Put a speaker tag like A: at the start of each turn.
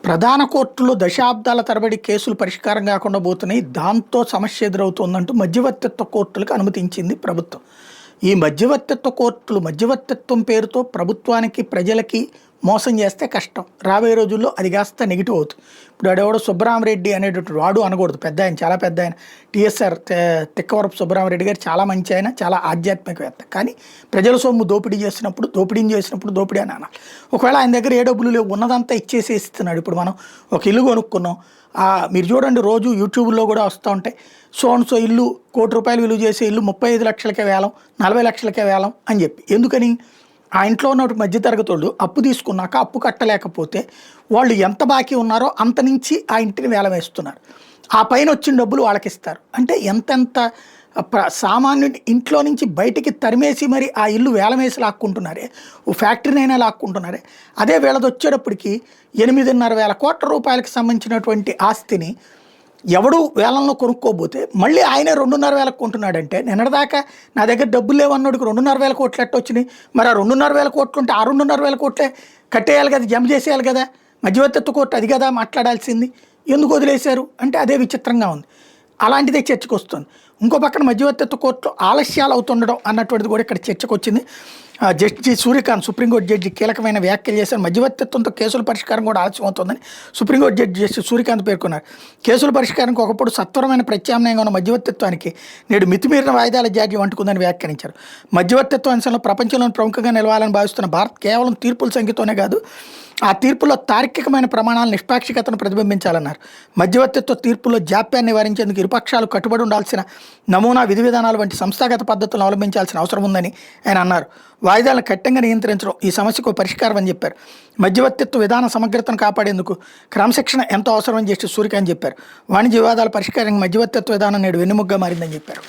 A: ప్రధాన కోర్టులో దశాబ్దాల తరబడి కేసులు పరిష్కారం కాకుండా పోతున్నాయి. దాంతో సమస్య ఎదురవుతోందంటూ మధ్యవర్తిత్వ కోర్టులకు అనుమతించింది ప్రభుత్వం. ఈ మధ్యవర్తిత్వ కోర్టులు మధ్యవర్తిత్వం పేరుతో ప్రభుత్వానికి ప్రజలకి మోసం చేస్తే కష్టం. రాబోయే రోజుల్లో అది కాస్త నెగిటివ్ అవుతుంది. ఇప్పుడు ఆడెవడో సుబ్బరామరెడ్డి అనేటువంటి వాడు అనకూడదు, పెద్ద ఆయన, చాలా పెద్ద ఆయన, టీఎస్ఆర్ తిక్కవరపు సుబ్బరామరెడ్డి గారు చాలా మంచి ఆయన, చాలా ఆధ్యాత్మికవేత్త. కానీ ప్రజల సొమ్ము దోపిడీ చేసినప్పుడు దోపిడీ అని అనాలి. ఒకవేళ ఆయన దగ్గర ఏ డబ్బులు లేవు, ఉన్నదంతా ఇచ్చేసేస్తున్నాడు. ఇప్పుడు మనం ఒక ఇల్లు కొనుక్కున్నాం, మీరు చూడండి రోజు యూట్యూబ్లో కూడా వస్తూ ఉంటాయి, సో ఇల్లు ₹1,00,00,000 విలువ చేసే ఇల్లు 35 లక్షలకే వేలం, 40 లక్షలకే వేలం అని చెప్పి. ఎందుకని? ఆ ఇంట్లో ఉన్న మధ్యతరగతి వాళ్ళు అప్పు తీసుకున్నాక అప్పు కట్టలేకపోతే వాళ్ళు ఎంత బాకీ ఉన్నారో అంత నుంచి ఆ ఇంటిని వేలం వేస్తున్నారు. ఆ పైన వచ్చిన డబ్బులు వాళ్ళకి ఇస్తారు. అంటే ఎంతెంత సామాన్యుడి ఇంట్లో నుంచి బయటికి తరిమేసి మరి ఆ ఇల్లు వేలం వేసి లాక్కుంటున్నారే, ఓ ఫ్యాక్టరీనైనా లాక్కుంటున్నారే. అదే వీళ్ళది వచ్చేటప్పటికి 8,500,000 కోట్ల రూపాయలకు సంబంధించినటువంటి ఆస్తిని ఎవడు వేలంలో కొనుక్కోబోతే మళ్ళీ ఆయనే 2,500,000 కొంటున్నాడంటే, నిన్నటిదాకా నా దగ్గర డబ్బులు లేవన్నోడికి 2,500,000 కోట్లు ఎట్ట వచ్చినాయి? మరి ఆ 2,500,000 కోట్లు ఉంటే ఆ 2,500,000 కోట్లే కట్టేయాలి కదా, జమ చేసేయాలి కదా. మధ్యవర్తిత్వ కోర్టు అది కదా మాట్లాడాల్సింది. ఎందుకు వదిలేశారు అంటే అదే విచిత్రంగా ఉంది. అలాంటిదే చర్చకు వస్తుంది. ఇంకో పక్కన మధ్యవర్తిత్వ కోర్టులో ఆలస్యాలు అవుతుండడం అన్నటువంటిది కూడా ఇక్కడ చర్చకు వచ్చింది. జడ్జి సూర్యకాంత్, సుప్రీంకోర్టు జడ్జి కీలకమైన వ్యాఖ్యలు చేశారు. మధ్యవర్తిత్వంతో కేసుల పరిష్కారం కూడా ఆలస్యం అవుతుందని సుప్రీంకోర్టు జడ్జి జస్టిస్ సూర్యకాంత్ పేర్కొన్నారు. కేసుల పరిష్కారానికి ఒకప్పుడు సత్వరమైన ప్రత్యామ్నాయంగా ఉన్న మధ్యవర్తిత్వానికి నేడు మితిమీరిన వాయిదాల జాడ్యం అంటుకుందని వ్యాఖ్యానించారు. మధ్యవర్తిత్వ అంశంలో ప్రపంచంలోని ప్రముఖంగా నిలవాలని భావిస్తున్న భారత్ కేవలం తీర్పుల సంఖ్యతోనే కాదు, ఆ తీర్పులో తార్కికమైన ప్రమాణాల నిష్పాక్షికతను ప్రతిబింబించాలన్నారు. మధ్యవర్తిత్వ తీర్పుల్లో జాప్యాన్ని నివారించేందుకు ఇరుపక్షాలు కట్టుబడి ఉండాల్సిన నమూనా విధి విధానాలు వంటి సంస్థాగత పద్ధతులను అవలంబించాల్సిన అవసరం ఉందని ఆయన అన్నారు. వాయిదాలను కఠినంగా నియంత్రించడం ఈ సమస్యకు పరిష్కారం అని చెప్పారు. మధ్యవర్తిత్వ విధాన సమగ్రతను కాపాడేందుకు క్రమశిక్షణ ఎంతో అవసరమని జస్టిస్ సూర్యకాంత్ చెప్పారు. వాణిజ్య వివాదాల పరిష్కారానికి మధ్యవర్తిత్వ విధానం నేడు వెన్నెముగ్గా మారిందని చెప్పారు.